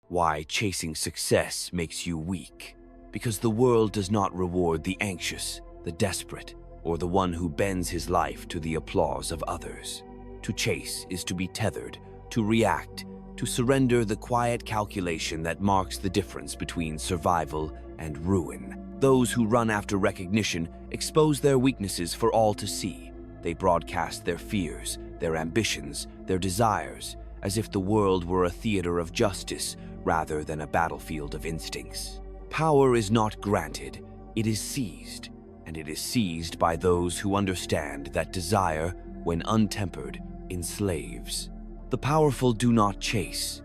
Why chasing success makes you weak. Because the world does not reward the anxious, the desperate, or the one who bends his life to the applause of others. To chase is to be tethered, to react, to surrender the quiet calculation that marks the difference between survival and ruin. Those who run after recognition expose their weaknesses for all to see. They broadcast their fears, their ambitions, their desires, as if the world were a theater of justice rather than a battlefield of instincts. Power is not granted, it is seized, and it is seized by those who understand that desire, when untempered, enslaves. The powerful do not chase.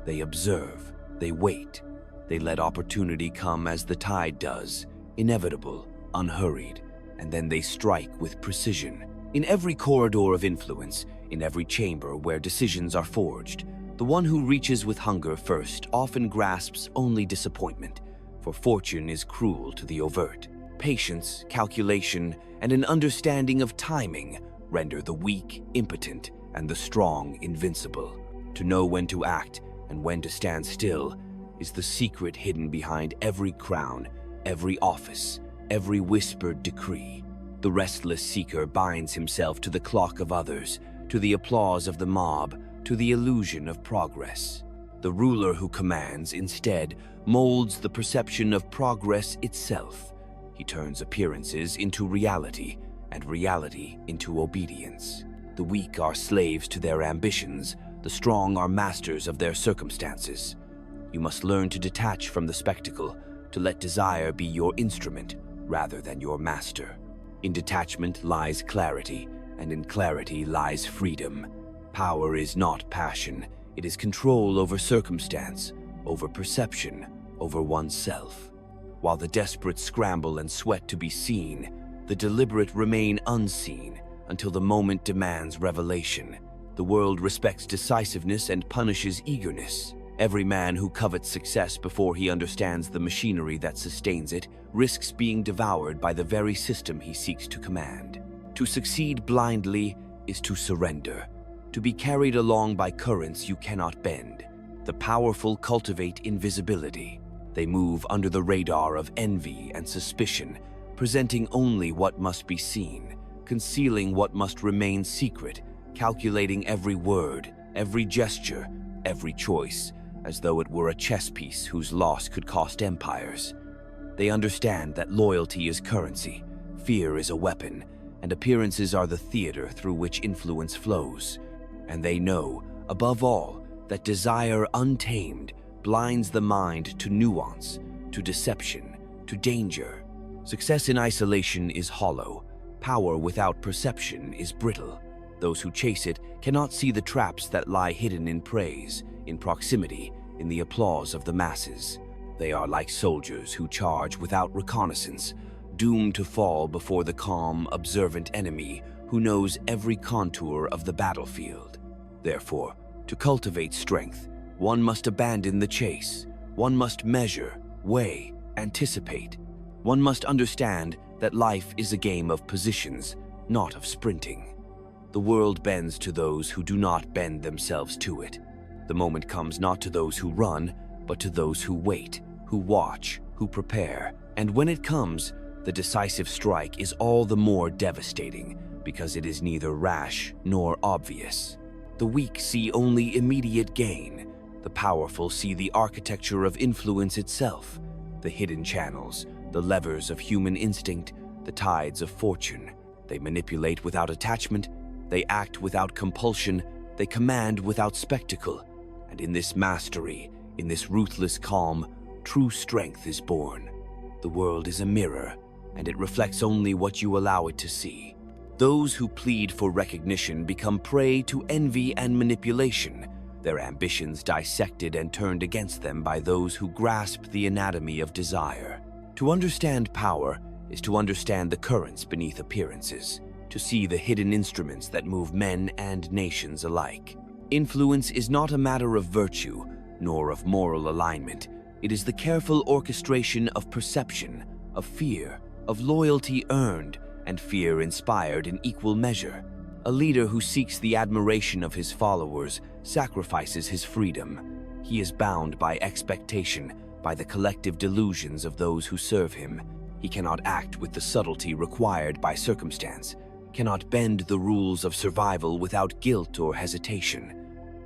They observe, they wait, they let opportunity come as the tide does, inevitable, unhurried, and then they strike with precision. In every corridor of influence, in every chamber where decisions are forged, the one who reaches with hunger first often grasps only disappointment, for fortune is cruel to the overt. Patience, calculation, and an understanding of timing render the weak impotent and the strong invincible. To know when to act and when to stand still is the secret hidden behind every crown, every office, every whispered decree. The restless seeker binds himself to the clock of others, to the applause of the mob, to the illusion of progress. The ruler who commands, instead, molds the perception of progress itself. He turns appearances into reality, and reality into obedience. The weak are slaves to their ambitions, the strong are masters of their circumstances. You must learn to detach from the spectacle, to let desire be your instrument rather than your master. In detachment lies clarity, and in clarity lies freedom. Power is not passion, it is control over circumstance, over perception, over oneself. While the desperate scramble and sweat to be seen, the deliberate remain unseen until the moment demands revelation. The world respects decisiveness and punishes eagerness. Every man who covets success before he understands the machinery that sustains it risks being devoured by the very system he seeks to command. To succeed blindly is to surrender, to be carried along by currents you cannot bend. The powerful cultivate invisibility. They move under the radar of envy and suspicion, presenting only what must be seen, concealing what must remain secret, calculating every word, every gesture, every choice, as though it were a chess piece whose loss could cost empires. They understand that loyalty is currency, fear is a weapon, and appearances are the theater through which influence flows. And they know, above all, that desire untamed blinds the mind to nuance, to deception, to danger. Success in isolation is hollow. Power without perception is brittle. Those who chase it cannot see the traps that lie hidden in praise, in proximity, in the applause of the masses. They are like soldiers who charge without reconnaissance, doomed to fall before the calm, observant enemy who knows every contour of the battlefield. Therefore, to cultivate strength, one must abandon the chase. One must measure, weigh, anticipate. One must understand that life is a game of positions, not of sprinting. The world bends to those who do not bend themselves to it. The moment comes not to those who run, but to those who wait, who watch, who prepare. And when it comes, the decisive strike is all the more devastating because it is neither rash nor obvious. The weak see only immediate gain. The powerful see the architecture of influence itself, the hidden channels, the levers of human instinct, the tides of fortune. They manipulate without attachment, they act without compulsion, they command without spectacle. And in this mastery, in this ruthless calm, true strength is born. The world is a mirror, and it reflects only what you allow it to see. Those who plead for recognition become prey to envy and manipulation, their ambitions dissected and turned against them by those who grasp the anatomy of desire. To understand power is to understand the currents beneath appearances, to see the hidden instruments that move men and nations alike. Influence is not a matter of virtue, nor of moral alignment. It is the careful orchestration of perception, of fear, of loyalty earned, and fear inspired in equal measure. A leader who seeks the admiration of his followers sacrifices his freedom. He is bound by expectation, by the collective delusions of those who serve him. He cannot act with the subtlety required by circumstance, cannot bend the rules of survival without guilt or hesitation.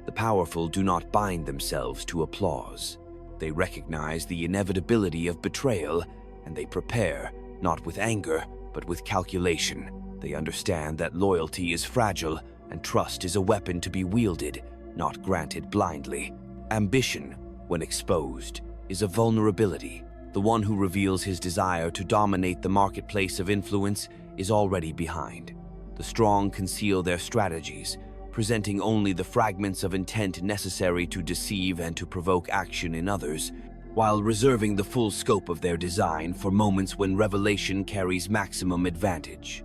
The powerful do not bind themselves to applause. They recognize the inevitability of betrayal, and they prepare, not with anger, but with calculation. They understand that loyalty is fragile, and trust is a weapon to be wielded, not granted blindly. Ambition, when exposed, is a vulnerability. The one who reveals his desire to dominate the marketplace of influence is already behind. The strong conceal their strategies, presenting only the fragments of intent necessary to deceive and to provoke action in others, while reserving the full scope of their design for moments when revelation carries maximum advantage.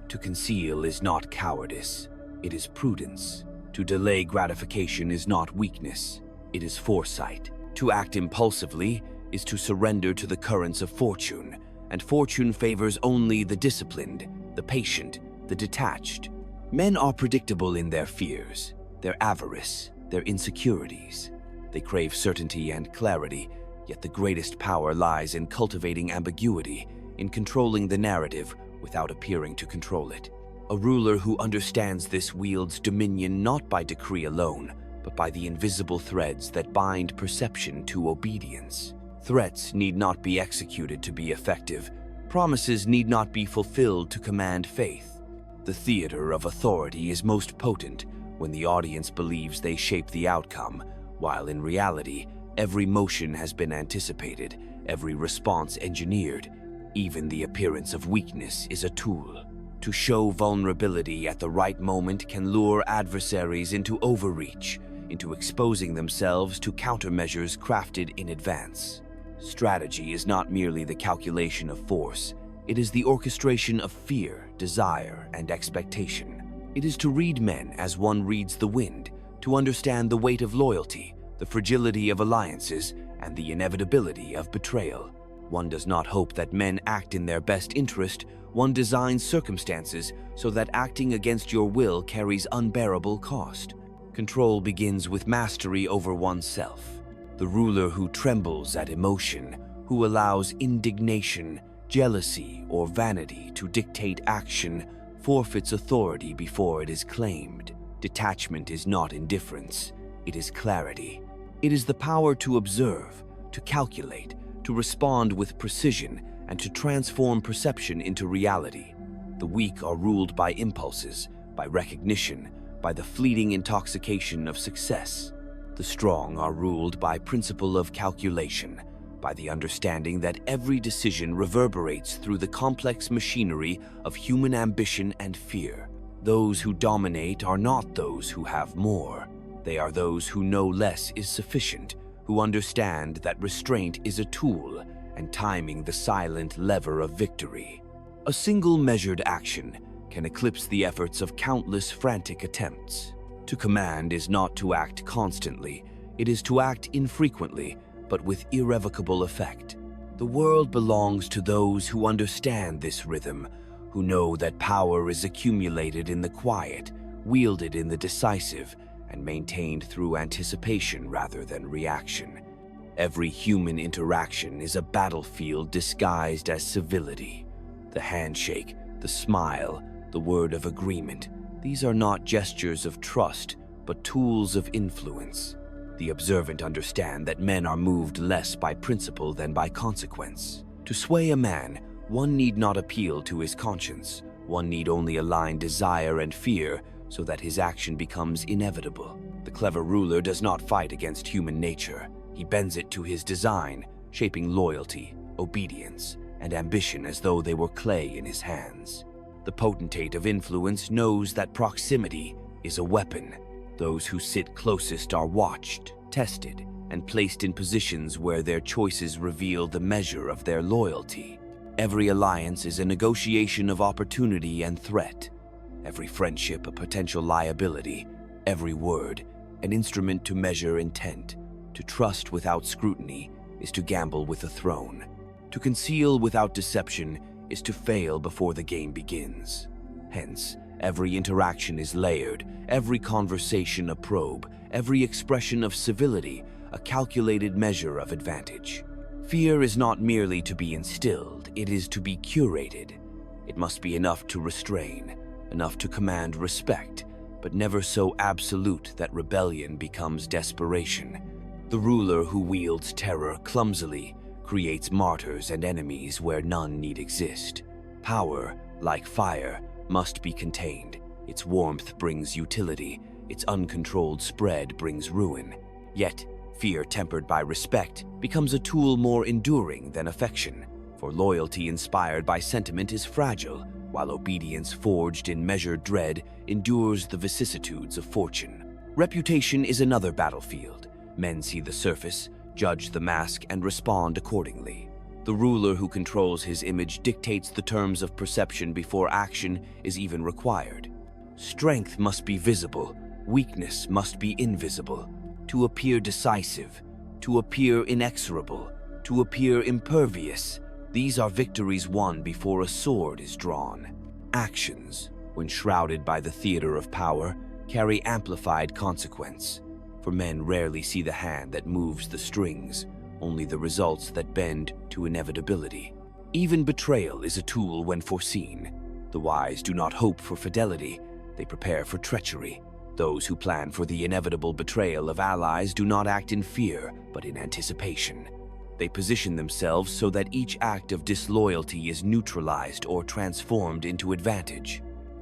To conceal is not cowardice, it is prudence. To delay gratification is not weakness, it is foresight. To act impulsively is to surrender to the currents of fortune, and fortune favors only the disciplined, the patient, the detached. Men are predictable in their fears, their avarice, their insecurities. They crave certainty and clarity, yet the greatest power lies in cultivating ambiguity, in controlling the narrative without appearing to control it. A ruler who understands this wields dominion not by decree alone, but by the invisible threads that bind perception to obedience. Threats need not be executed to be effective. Promises need not be fulfilled to command faith. The theater of authority is most potent when the audience believes they shape the outcome, while in reality, every motion has been anticipated, every response engineered. Even the appearance of weakness is a tool. To show vulnerability at the right moment can lure adversaries into overreach, into exposing themselves to countermeasures crafted in advance. Strategy is not merely the calculation of force, it is the orchestration of fear, desire, and expectation. It is to read men as one reads the wind, to understand the weight of loyalty, the fragility of alliances, and the inevitability of betrayal. One does not hope that men act in their best interest, one designs circumstances so that acting against your will carries unbearable cost. Control begins with mastery over oneself. The ruler who trembles at emotion, who allows indignation, jealousy, or vanity to dictate action, forfeits authority before it is claimed. Detachment is not indifference, it is clarity. It is the power to observe, to calculate, to respond with precision, and to transform perception into reality. The weak are ruled by impulses, by recognition, by the fleeting intoxication of success. The strong are ruled by principle of calculation, by the understanding that every decision reverberates through the complex machinery of human ambition and fear. Those who dominate are not those who have more. They are those who know less is sufficient, who understand that restraint is a tool and timing the silent lever of victory. A single measured action can eclipse the efforts of countless frantic attempts. To command is not to act constantly, it is to act infrequently, but with irrevocable effect. The world belongs to those who understand this rhythm, who know that power is accumulated in the quiet, wielded in the decisive, and maintained through anticipation rather than reaction. Every human interaction is a battlefield disguised as civility. The handshake, the smile, the word of agreement, these are not gestures of trust, but tools of influence. The observant understand that men are moved less by principle than by consequence. To sway a man, one need not appeal to his conscience. One need only align desire and fear so that his action becomes inevitable. The clever ruler does not fight against human nature. He bends it to his design, shaping loyalty, obedience, and ambition as though they were clay in his hands. The potentate of influence knows that proximity is a weapon. Those who sit closest are watched, tested, and placed in positions where their choices reveal the measure of their loyalty. Every alliance is a negotiation of opportunity and threat. Every friendship a potential liability. Every word an instrument to measure intent. To trust without scrutiny is to gamble with a throne. To conceal without deception is to fail before the game begins. Hence, every interaction is layered, every conversation a probe, every expression of civility a calculated measure of advantage. Fear is not merely to be instilled, it is to be curated. It must be enough to restrain, enough to command respect, but never so absolute that rebellion becomes desperation. The ruler who wields terror clumsily creates martyrs and enemies where none need exist. Power, like fire, must be contained. Its warmth brings utility, its uncontrolled spread brings ruin. Yet, fear tempered by respect becomes a tool more enduring than affection, for loyalty inspired by sentiment is fragile, while obedience forged in measured dread endures the vicissitudes of fortune. Reputation is another battlefield. Men see the surface, judge the mask, and respond accordingly. The ruler who controls his image dictates the terms of perception before action is even required. Strength must be visible, weakness must be invisible. To appear decisive, to appear inexorable, to appear impervious, these are victories won before a sword is drawn. Actions, when shrouded by the theater of power, carry amplified consequence. For men rarely see the hand that moves the strings, only the results that bend to inevitability. Even betrayal is a tool when foreseen. The wise do not hope for fidelity, they prepare for treachery. Those who plan for the inevitable betrayal of allies do not act in fear, but in anticipation. They position themselves so that each act of disloyalty is neutralized or transformed into advantage.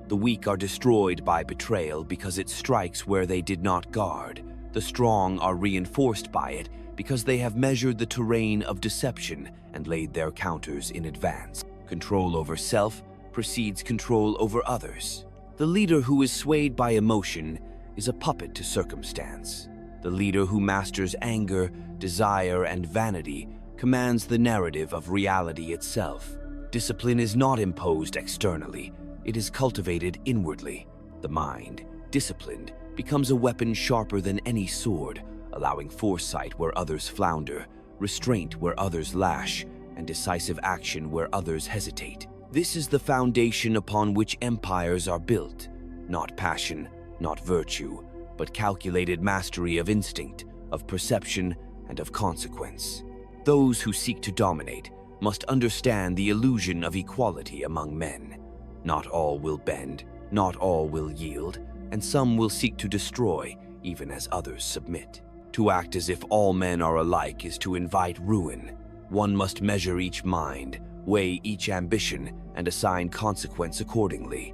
The weak are destroyed by betrayal because it strikes where they did not guard. The strong are reinforced by it because they have measured the terrain of deception and laid their counters in advance. Control over self precedes control over others. The leader who is swayed by emotion is a puppet to circumstance. The leader who masters anger, desire, and vanity commands the narrative of reality itself. Discipline is not imposed externally, it is cultivated inwardly. The mind, disciplined, becomes a weapon sharper than any sword, allowing foresight where others flounder, restraint where others lash, and decisive action where others hesitate. This is the foundation upon which empires are built, not passion, not virtue, but calculated mastery of instinct, of perception, and of consequence. Those who seek to dominate must understand the illusion of equality among men. Not all will bend, not all will yield, and some will seek to destroy, even as others submit. To act as if all men are alike is to invite ruin. One must measure each mind, weigh each ambition, and assign consequence accordingly.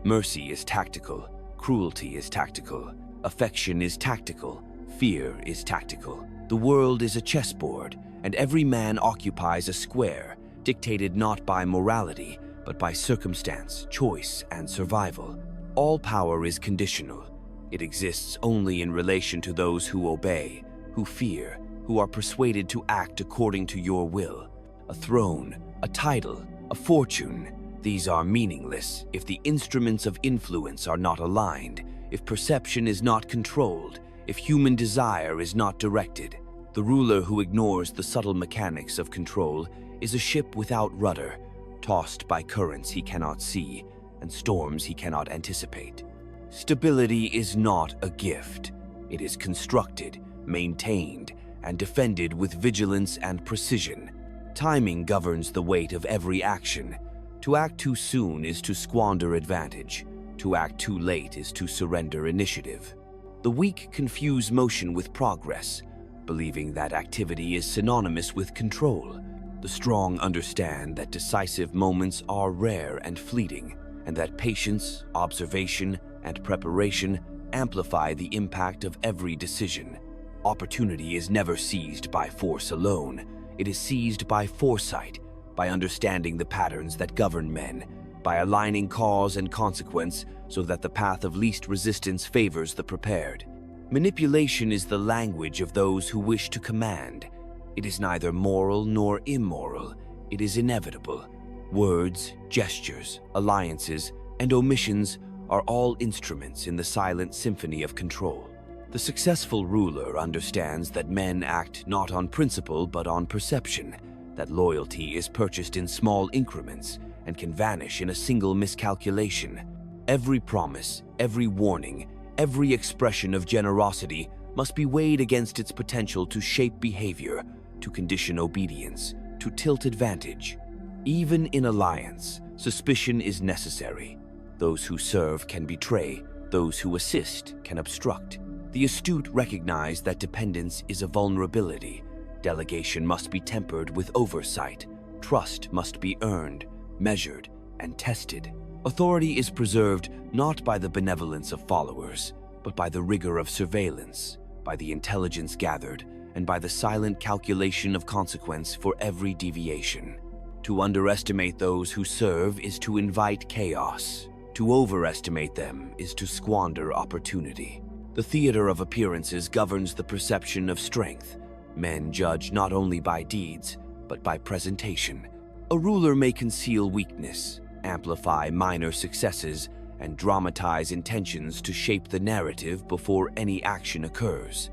Mercy is tactical, cruelty is tactical, affection is tactical, fear is tactical. The world is a chessboard, and every man occupies a square, dictated not by morality, but by circumstance, choice, and survival. All power is conditional. It exists only in relation to those who obey, who fear, who are persuaded to act according to your will. A throne, a title, a fortune, these are meaningless if the instruments of influence are not aligned, if perception is not controlled, if human desire is not directed. The ruler who ignores the subtle mechanics of control is a ship without rudder, tossed by currents he cannot see and storms he cannot anticipate. Stability is not a gift. It is constructed, maintained, and defended with vigilance and precision. Timing governs the weight of every action. To act too soon is to squander advantage. To act too late is to surrender initiative. The weak confuse motion with progress, believing that activity is synonymous with control. The strong understand that decisive moments are rare and fleeting, and that patience, observation, and preparation amplify the impact of every decision. Opportunity is never seized by force alone. It is seized by foresight, by understanding the patterns that govern men, by aligning cause and consequence so that the path of least resistance favors the prepared. Manipulation is the language of those who wish to command. It is neither moral nor immoral. It is inevitable. Words, gestures, alliances, and omissions are all instruments in the silent symphony of control. The successful ruler understands that men act not on principle but on perception, that loyalty is purchased in small increments and can vanish in a single miscalculation. Every promise, every warning, every expression of generosity must be weighed against its potential to shape behavior, to condition obedience, to tilt advantage. Even in alliance, suspicion is necessary. Those who serve can betray, those who assist can obstruct. The astute recognize that dependence is a vulnerability. Delegation must be tempered with oversight. Trust must be earned, measured, and tested. Authority is preserved not by the benevolence of followers, but by the rigor of surveillance, by the intelligence gathered, and by the silent calculation of consequence for every deviation. To underestimate those who serve is to invite chaos. To overestimate them is to squander opportunity. The theater of appearances governs the perception of strength. Men judge not only by deeds, but by presentation. A ruler may conceal weakness, amplify minor successes, and dramatize intentions to shape the narrative before any action occurs.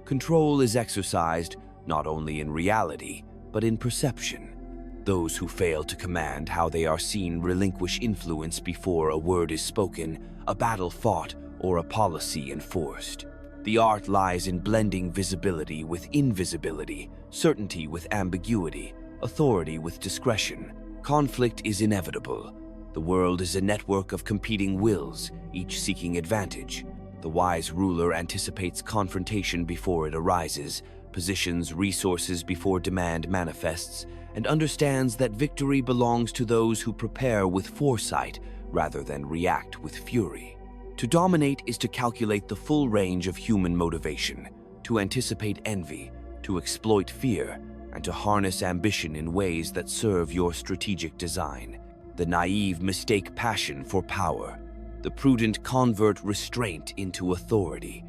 Control is exercised not only in reality, but in perception. Those who fail to command how they are seen relinquish influence before a word is spoken, a battle fought, or a policy enforced. The art lies in blending visibility with invisibility, certainty with ambiguity, authority with discretion. Conflict is inevitable. The world is a network of competing wills, each seeking advantage. The wise ruler anticipates confrontation before it arises, positions resources before demand manifests, and understands that victory belongs to those who prepare with foresight rather than react with fury. To dominate is to calculate the full range of human motivation, to anticipate envy, to exploit fear, and to harness ambition in ways that serve your strategic design. The naive mistake passion for power. The prudent convert restraint into authority.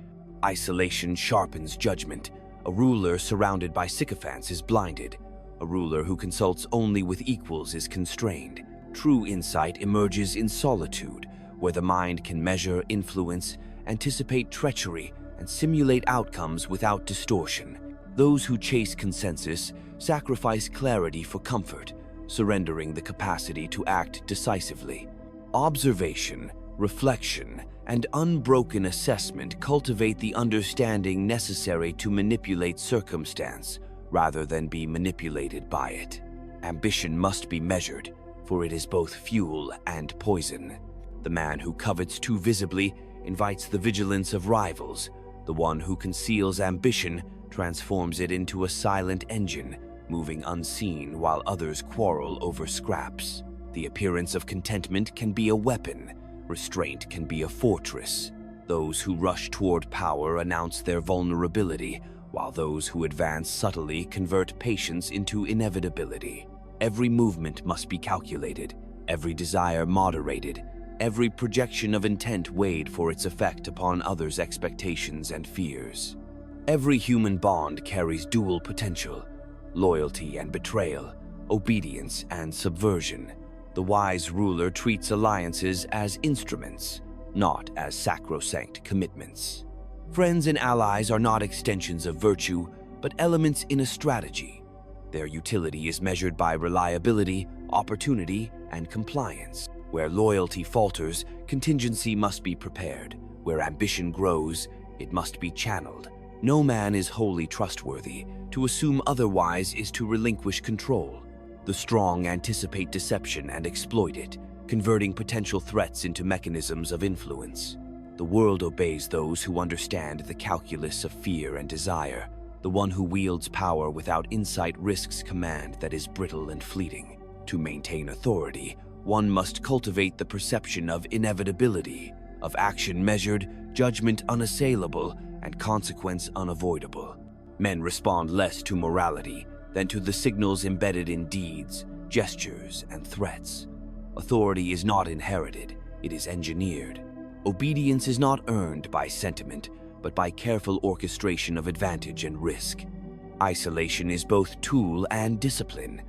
Isolation sharpens judgment. A ruler surrounded by sycophants is blinded. A ruler who consults only with equals is constrained. True insight emerges in solitude, where the mind can measure, influence, anticipate treachery, and simulate outcomes without distortion. Those who chase consensus sacrifice clarity for comfort, surrendering the capacity to act decisively. Observation, reflection, and unbroken assessment cultivate the understanding necessary to manipulate circumstance rather than be manipulated by it. Ambition must be measured, for it is both fuel and poison. The man who covets too visibly invites the vigilance of rivals. The one who conceals ambition transforms it into a silent engine, moving unseen while others quarrel over scraps. The appearance of contentment can be a weapon. Restraint can be a fortress. Those who rush toward power announce their vulnerability, while those who advance subtly convert patience into inevitability. Every movement must be calculated, every desire moderated, every projection of intent weighed for its effect upon others' expectations and fears. Every human bond carries dual potential: loyalty and betrayal, obedience and subversion. The wise ruler treats alliances as instruments, not as sacrosanct commitments. Friends and allies are not extensions of virtue, but elements in a strategy. Their utility is measured by reliability, opportunity, and compliance. Where loyalty falters, contingency must be prepared. Where ambition grows, it must be channeled. No man is wholly trustworthy. To assume otherwise is to relinquish control. The strong anticipate deception and exploit it, converting potential threats into mechanisms of influence. The world obeys those who understand the calculus of fear and desire. The one who wields power without insight risks command that is brittle and fleeting. To maintain authority, one must cultivate the perception of inevitability, of action measured, judgment unassailable, and consequence unavoidable. Men respond less to morality than to the signals embedded in deeds, gestures, and threats. Authority is not inherited, it is engineered. Obedience is not earned by sentiment, but by careful orchestration of advantage and risk. Isolation is both tool and discipline.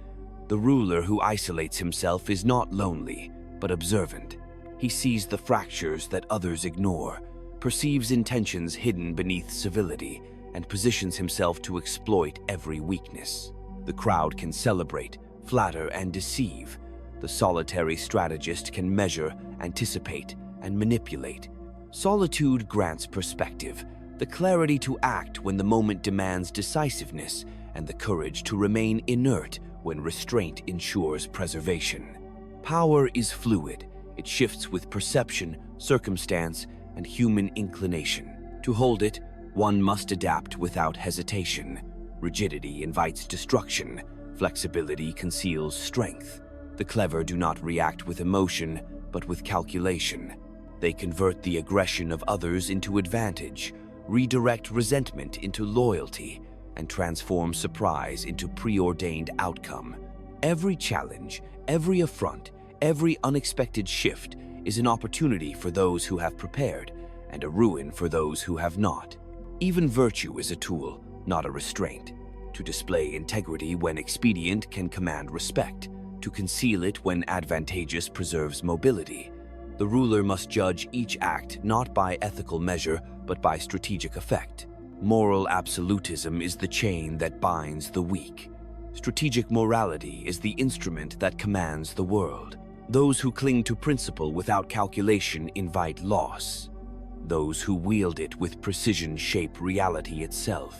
The ruler who isolates himself is not lonely, but observant. He sees the fractures that others ignore, perceives intentions hidden beneath civility, and positions himself to exploit every weakness. The crowd can celebrate, flatter, and deceive. The solitary strategist can measure, anticipate, and manipulate. Solitude grants perspective. the clarity to act when the moment demands decisiveness, and the courage to remain inert when restraint ensures preservation. Power is fluid. It shifts with perception, circumstance, and human inclination. To hold it, one must adapt without hesitation. Rigidity invites destruction. Flexibility conceals strength. The clever do not react with emotion, but with calculation. They convert the aggression of others into advantage, redirect resentment into loyalty, and transform surprise into preordained outcome. Every challenge, every affront, every unexpected shift is an opportunity for those who have prepared, and a ruin for those who have not. Even virtue is a tool, not a restraint. To display integrity when expedient can command respect. To conceal it when advantageous preserves mobility. The ruler must judge each act not by ethical measure, but by strategic effect. Moral absolutism is the chain that binds the weak. Strategic morality is the instrument that commands the world. Those who cling to principle without calculation invite loss. Those who wield it with precision shape reality itself.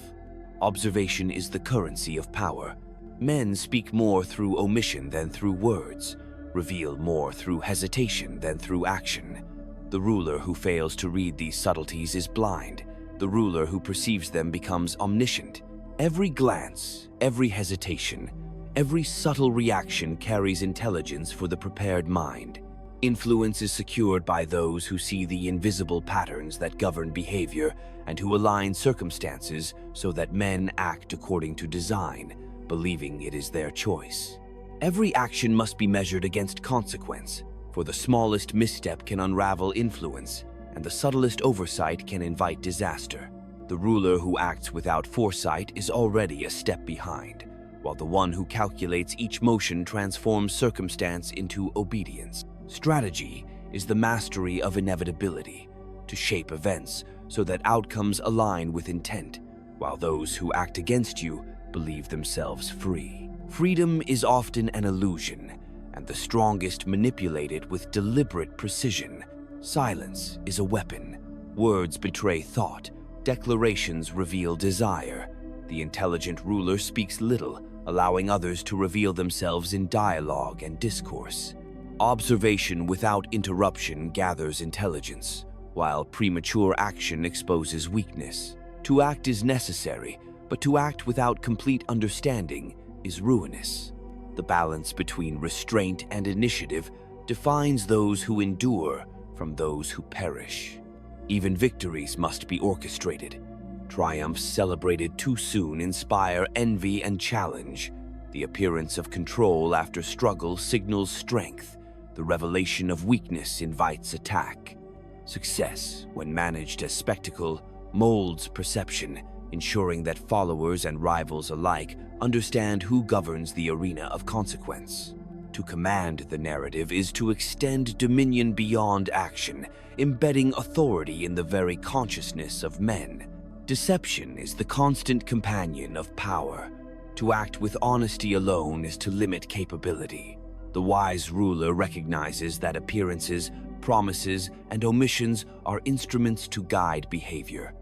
Observation is the currency of power. Men speak more through omission than through words, reveal more through hesitation than through action. The ruler who fails to read these subtleties is blind. The ruler who perceives them becomes omniscient. Every glance, every hesitation, every subtle reaction carries intelligence for the prepared mind. Influence is secured by those who see the invisible patterns that govern behavior and who align circumstances so that men act according to design, believing it is their choice. Every action must be measured against consequence, for the smallest misstep can unravel influence, and the subtlest oversight can invite disaster. The ruler who acts without foresight is already a step behind, while the one who calculates each motion transforms circumstance into obedience. Strategy is the mastery of inevitability, to shape events so that outcomes align with intent, while those who act against you believe themselves free. Freedom is often an illusion, and the strongest manipulate it with deliberate precision. Silence is a weapon. Words betray thought. Declarations reveal desire. The intelligent ruler speaks little, allowing others to reveal themselves in dialogue and discourse. Observation without interruption gathers intelligence, while premature action exposes weakness. To act is necessary, but to act without complete understanding is ruinous. The balance between restraint and initiative defines those who endure from those who perish. Even victories must be orchestrated. Triumphs celebrated too soon inspire envy and challenge. The appearance of control after struggle signals strength. The revelation of weakness invites attack. Success, when managed as spectacle, molds perception, ensuring that followers and rivals alike understand who governs the arena of consequence. To command the narrative is to extend dominion beyond action, embedding authority in the very consciousness of men. Deception is the constant companion of power. To act with honesty alone is to limit capability. The wise ruler recognizes that appearances, promises, and omissions are instruments to guide behavior.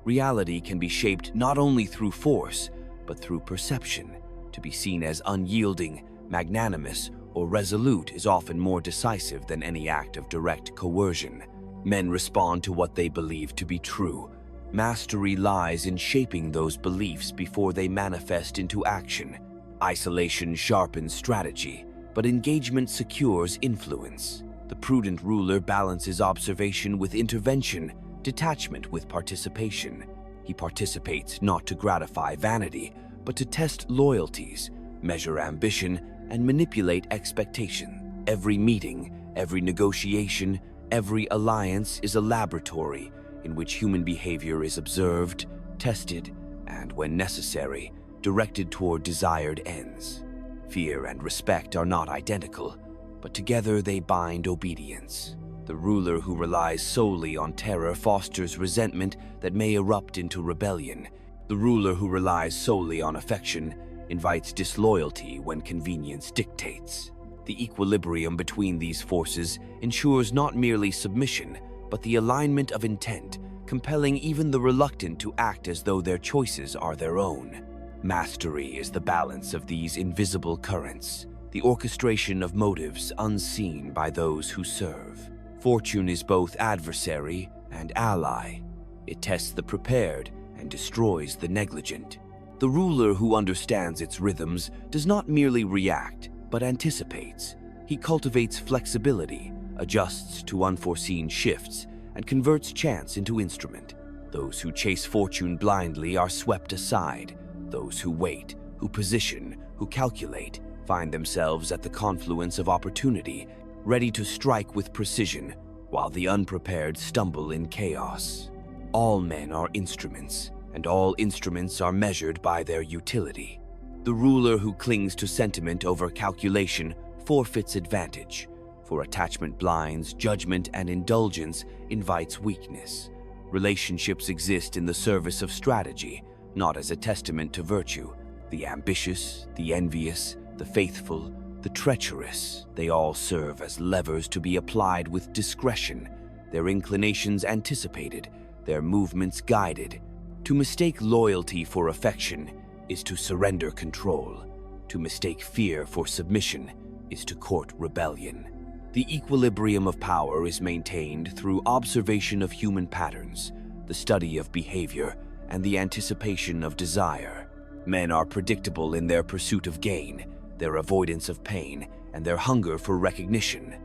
Reality can be shaped not only through force, but through perception. To be seen as unyielding, magnanimous, or resolute is often more decisive than any act of direct coercion. Men respond to what they believe to be true. Mastery lies in shaping those beliefs before they manifest into action. Isolation sharpens strategy, but engagement secures influence. The prudent ruler balances observation with intervention, detachment with participation. He participates not to gratify vanity, but to test loyalties, measure ambition, and manipulate expectation. Every meeting, every negotiation, every alliance is a laboratory in which human behavior is observed, tested, and, when necessary, directed toward desired ends. Fear and respect are not identical, but together they bind obedience. The ruler who relies solely on terror fosters resentment that may erupt into rebellion. The ruler who relies solely on affection invites disloyalty when convenience dictates. The equilibrium between these forces ensures not merely submission, but the alignment of intent, compelling even the reluctant to act as though their choices are their own. Mastery is the balance of these invisible currents, the orchestration of motives unseen by those who serve. Fortune is both adversary and ally. It tests the prepared and destroys the negligent. The ruler who understands its rhythms does not merely react, but anticipates. He cultivates flexibility, adjusts to unforeseen shifts, and converts chance into instrument. Those who chase fortune blindly are swept aside. Those who wait, who position, who calculate, find themselves at the confluence of opportunity, ready to strike with precision, while the unprepared stumble in chaos. All men are instruments, and all instruments are measured by their utility. The ruler who clings to sentiment over calculation forfeits advantage, for attachment blinds, judgment, and indulgence invites weakness. Relationships exist in the service of strategy, not as a testament to virtue. The ambitious, the envious, the faithful, the treacherous, they all serve as levers to be applied with discretion, their inclinations anticipated, their movements guided. To mistake loyalty for affection is to surrender control. To mistake fear for submission is to court rebellion. The equilibrium of power is maintained through observation of human patterns, the study of behavior, and the anticipation of desire. Men are predictable in their pursuit of gain, their avoidance of pain, and their hunger for recognition.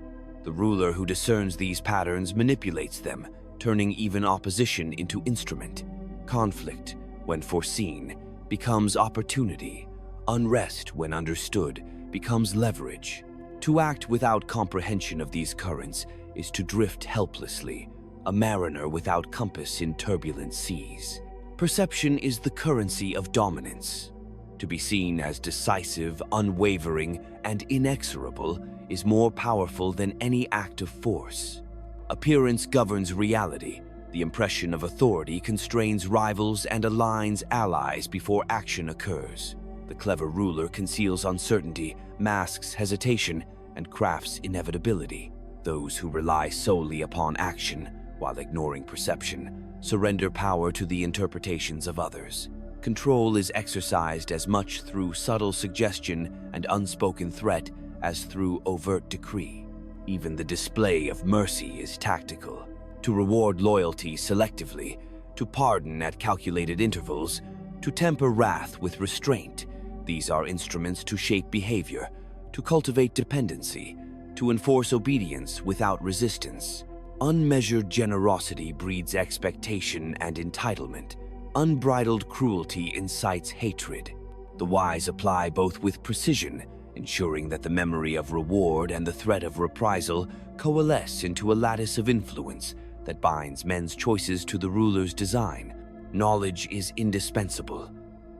The ruler who discerns these patterns manipulates them, turning even opposition into instrument. Conflict, when foreseen, becomes opportunity. Unrest, when understood, becomes leverage. To act without comprehension of these currents is to drift helplessly, a mariner without compass in turbulent seas. Perception is the currency of dominance. To be seen as decisive, unwavering, and inexorable is more powerful than any act of force. Appearance governs reality. The impression of authority constrains rivals and aligns allies before action occurs. The clever ruler conceals uncertainty, masks hesitation, and crafts inevitability. Those who rely solely upon action, while ignoring perception, surrender power to the interpretations of others. Control is exercised as much through subtle suggestion and unspoken threat as through overt decree. Even the display of mercy is tactical. To reward loyalty selectively, to pardon at calculated intervals, to temper wrath with restraint. These are instruments to shape behavior, to cultivate dependency, to enforce obedience without resistance. Unmeasured generosity breeds expectation and entitlement. Unbridled cruelty incites hatred. The wise apply both with precision, ensuring that the memory of reward and the threat of reprisal coalesce into a lattice of influence that binds men's choices to the ruler's design. Knowledge is indispensable.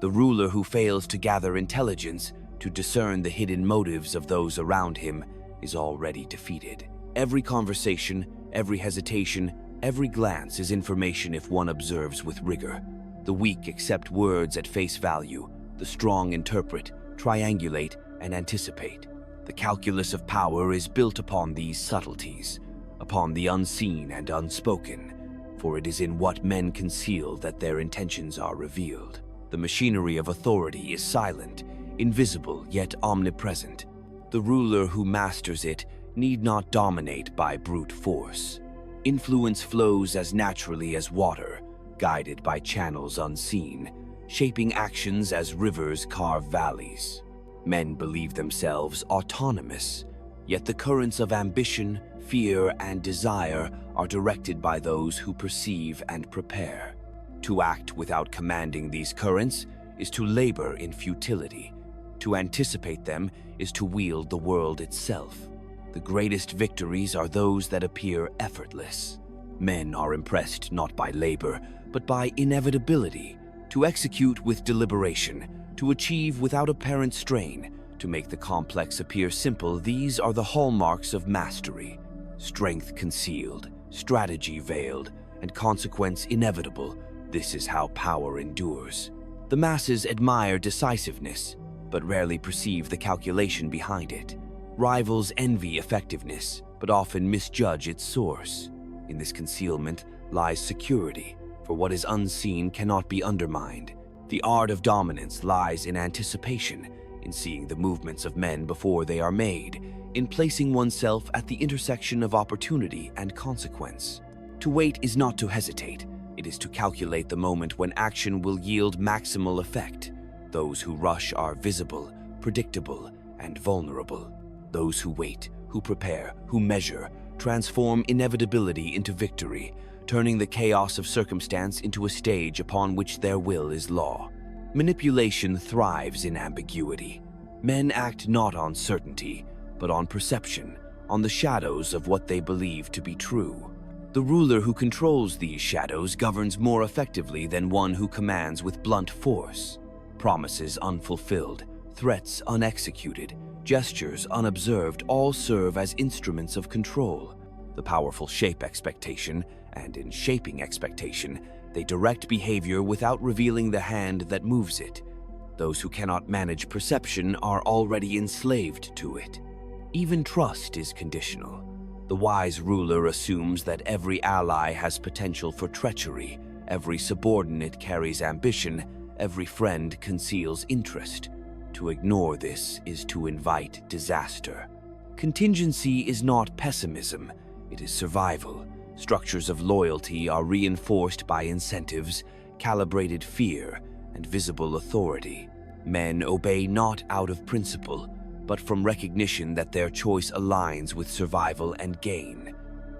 The ruler who fails to gather intelligence, to discern the hidden motives of those around him, is already defeated. Every conversation, every hesitation, every glance is information if one observes with rigor. The weak accept words at face value. The strong interpret, triangulate, and anticipate. The calculus of power is built upon these subtleties, upon the unseen and unspoken, for it is in what men conceal that their intentions are revealed. The machinery of authority is silent, invisible, yet omnipresent. The ruler who masters it need not dominate by brute force. Influence flows as naturally as water, guided by channels unseen, shaping actions as rivers carve valleys. Men believe themselves autonomous, yet the currents of ambition, fear, and desire are directed by those who perceive and prepare. To act without commanding these currents is to labor in futility. To anticipate them is to wield the world itself. The greatest victories are those that appear effortless. Men are impressed not by labor, but by inevitability. To execute with deliberation, to achieve without apparent strain, to make the complex appear simple, these are the hallmarks of mastery. Strength concealed, strategy veiled, and consequence inevitable. This is how power endures. The masses admire decisiveness, but rarely perceive the calculation behind it. Rivals envy effectiveness, but often misjudge its source. In this concealment lies security, for what is unseen cannot be undermined. The art of dominance lies in anticipation, in seeing the movements of men before they are made, in placing oneself at the intersection of opportunity and consequence. To wait is not to hesitate. It is to calculate the moment when action will yield maximal effect. Those who rush are visible, predictable, and vulnerable. Those who wait, who prepare, who measure, transform inevitability into victory, turning the chaos of circumstance into a stage upon which their will is law. Manipulation thrives in ambiguity. Men act not on certainty, but on perception, on the shadows of what they believe to be true. The ruler who controls these shadows governs more effectively than one who commands with blunt force. Promises unfulfilled, threats unexecuted, gestures unobserved all serve as instruments of control. The powerful shape expectation, and in shaping expectation, they direct behavior without revealing the hand that moves it. Those who cannot manage perception are already enslaved to it. Even trust is conditional. The wise ruler assumes that every ally has potential for treachery, every subordinate carries ambition, every friend conceals interest. To ignore this is to invite disaster. Contingency is not pessimism, it is survival. Structures of loyalty are reinforced by incentives, calibrated fear, and visible authority. Men obey not out of principle, but from recognition that their choice aligns with survival and gain.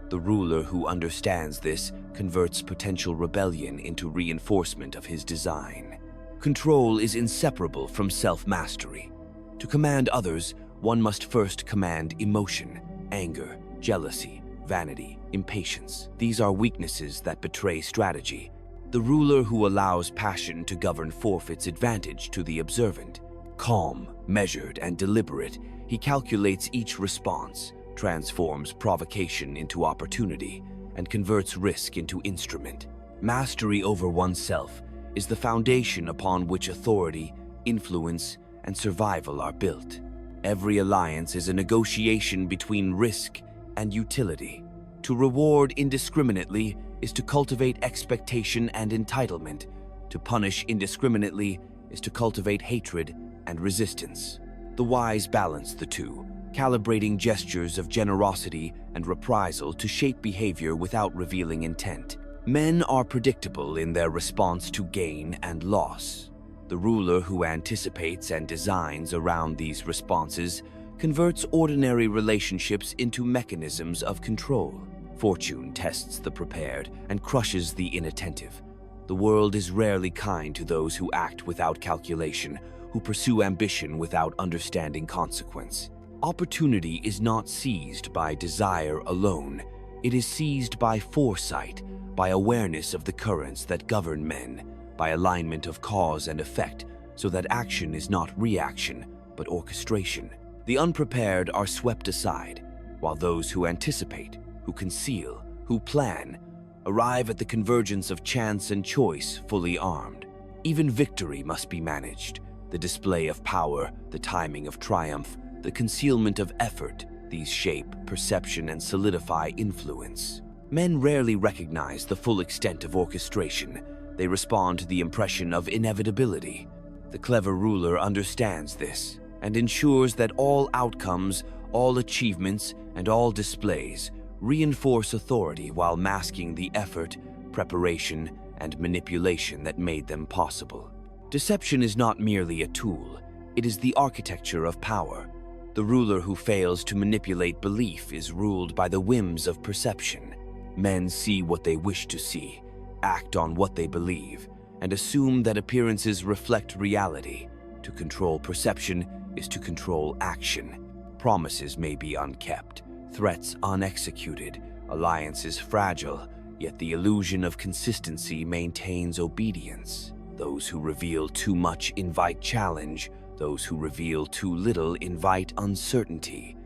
The ruler who understands this converts potential rebellion into reinforcement of his design. Control is inseparable from self-mastery. To command others, one must first command emotion, anger, jealousy, vanity, impatience. These are weaknesses that betray strategy. The ruler who allows passion to govern forfeits advantage to the observant. Calm, measured, and deliberate, he calculates each response, transforms provocation into opportunity, and converts risk into instrument. Mastery over oneself is the foundation upon which authority, influence, and survival are built. Every alliance is a negotiation between risk and utility. To reward indiscriminately is to cultivate expectation and entitlement. To punish indiscriminately is to cultivate hatred and resistance. The wise balance the two, calibrating gestures of generosity and reprisal to shape behavior without revealing intent. Men are predictable in their response to gain and loss. The ruler who anticipates and designs around these responses converts ordinary relationships into mechanisms of control. Fortune tests the prepared and crushes the inattentive. The world is rarely kind to those who act without calculation, who pursue ambition without understanding consequence. Opportunity is not seized by desire alone. It is seized by foresight, by awareness of the currents that govern men, by alignment of cause and effect, so that action is not reaction, but orchestration. The unprepared are swept aside, while those who anticipate, who conceal, who plan, arrive at the convergence of chance and choice fully armed. Even victory must be managed. The display of power, the timing of triumph, the concealment of effort, these shape perception and solidify influence. Men rarely recognize the full extent of orchestration. They respond to the impression of inevitability. The clever ruler understands this and ensures that all outcomes, all achievements, and all displays reinforce authority while masking the effort, preparation, and manipulation that made them possible. Deception is not merely a tool, it is the architecture of power. The ruler who fails to manipulate belief is ruled by the whims of perception. Men see what they wish to see, act on what they believe, and assume that appearances reflect reality. To control perception is to control action. Promises may be unkept, threats unexecuted, alliances fragile, yet the illusion of consistency maintains obedience. Those who reveal too much invite challenge, those who reveal too little invite uncertainty.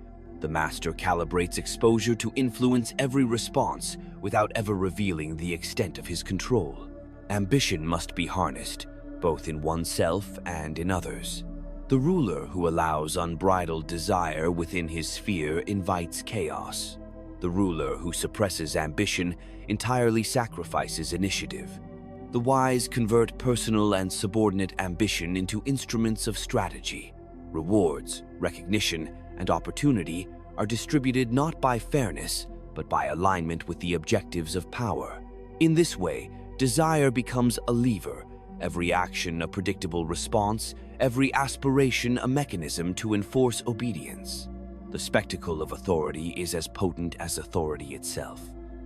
The master calibrates exposure to influence every response without ever revealing the extent of his control. Ambition must be harnessed, both in oneself and in others. The ruler who allows unbridled desire within his sphere invites chaos. The ruler who suppresses ambition entirely sacrifices initiative. The wise convert personal and subordinate ambition into instruments of strategy. Rewards, recognition, and opportunity are distributed not by fairness, but by alignment with the objectives of power. In this way, desire becomes a lever, every action a predictable response, every aspiration a mechanism to enforce obedience. The spectacle of authority is as potent as authority itself.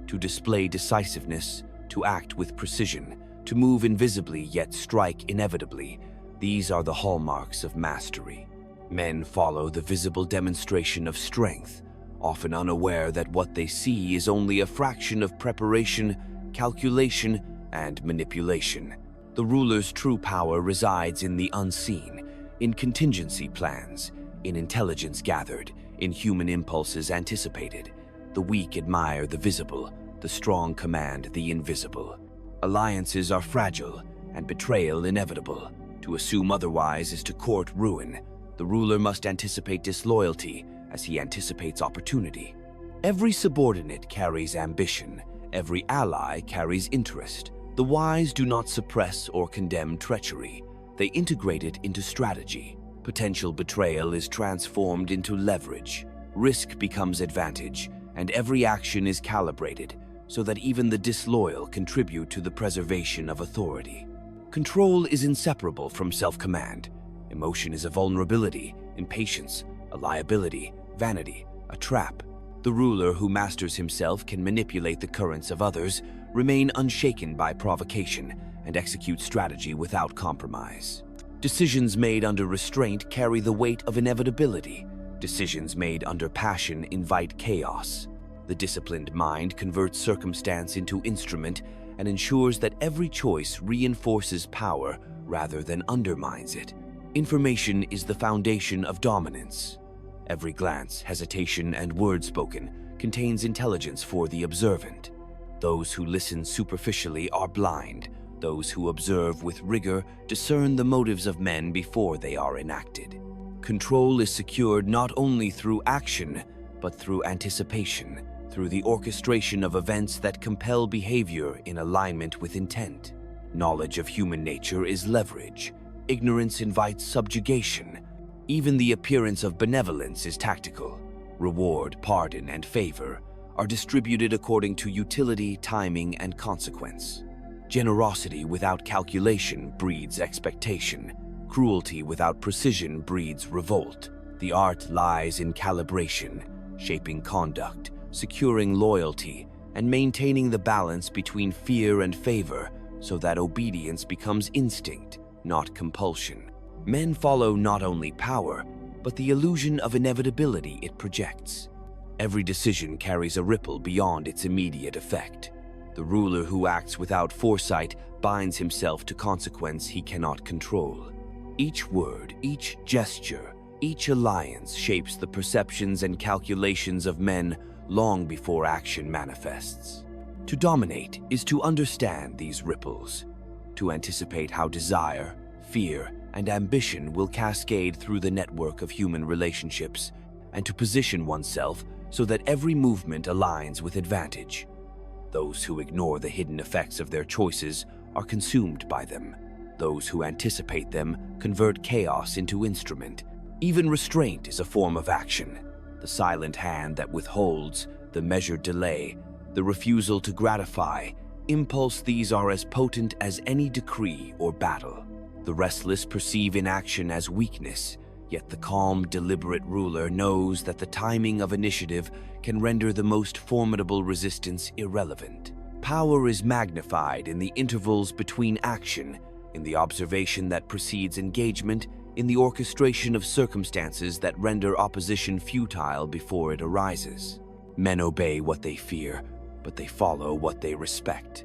To display decisiveness, to act with precision, to move invisibly yet strike inevitably, these are the hallmarks of mastery. Men follow the visible demonstration of strength, often unaware that what they see is only a fraction of preparation, calculation, and manipulation. The ruler's true power resides in the unseen, in contingency plans, in intelligence gathered, in human impulses anticipated. The weak admire the visible, the strong command the invisible. Alliances are fragile, and betrayal inevitable. To assume otherwise is to court ruin. The ruler must anticipate disloyalty as he anticipates opportunity. Every subordinate carries ambition. Every ally carries interest. The wise do not suppress or condemn treachery. They integrate it into strategy. Potential betrayal is transformed into leverage. Risk becomes advantage, and every action is calibrated so that even the disloyal contribute to the preservation of authority. Control is inseparable from self-command. Emotion is a vulnerability, impatience, a liability, vanity, a trap. The ruler who masters himself can manipulate the currents of others, remain unshaken by provocation, and execute strategy without compromise. Decisions made under restraint carry the weight of inevitability. Decisions made under passion invite chaos. The disciplined mind converts circumstance into instrument and ensures that every choice reinforces power rather than undermines it. Information is the foundation of dominance. Every glance, hesitation, and word spoken contains intelligence for the observant. Those who listen superficially are blind. Those who observe with rigor discern the motives of men before they are enacted. Control is secured not only through action, but through anticipation, through the orchestration of events that compel behavior in alignment with intent. Knowledge of human nature is leverage. Ignorance invites subjugation. Even the appearance of benevolence is tactical. Reward, pardon, and favor are distributed according to utility, timing, and consequence. Generosity without calculation breeds expectation. Cruelty without precision breeds revolt. The art lies in calibration, shaping conduct, securing loyalty, and maintaining the balance between fear and favor so that obedience becomes instinct, not compulsion. Men follow not only power, but the illusion of inevitability it projects. Every decision carries a ripple beyond its immediate effect. The ruler who acts without foresight binds himself to consequence he cannot control. Each word, each gesture, each alliance shapes the perceptions and calculations of men long before action manifests. To dominate is to understand these ripples, to anticipate how desire, fear, and ambition will cascade through the network of human relationships, and to position oneself so that every movement aligns with advantage. Those who ignore the hidden effects of their choices are consumed by them. Those who anticipate them convert chaos into instrument. Even restraint is a form of action. The silent hand that withholds, the measured delay, the refusal to gratify, impulse, these are as potent as any decree or battle. The restless perceive inaction as weakness, yet the calm, deliberate ruler knows that the timing of initiative can render the most formidable resistance irrelevant. Power is magnified in the intervals between action, in the observation that precedes engagement, in the orchestration of circumstances that render opposition futile before it arises. Men obey what they fear, but they follow what they respect.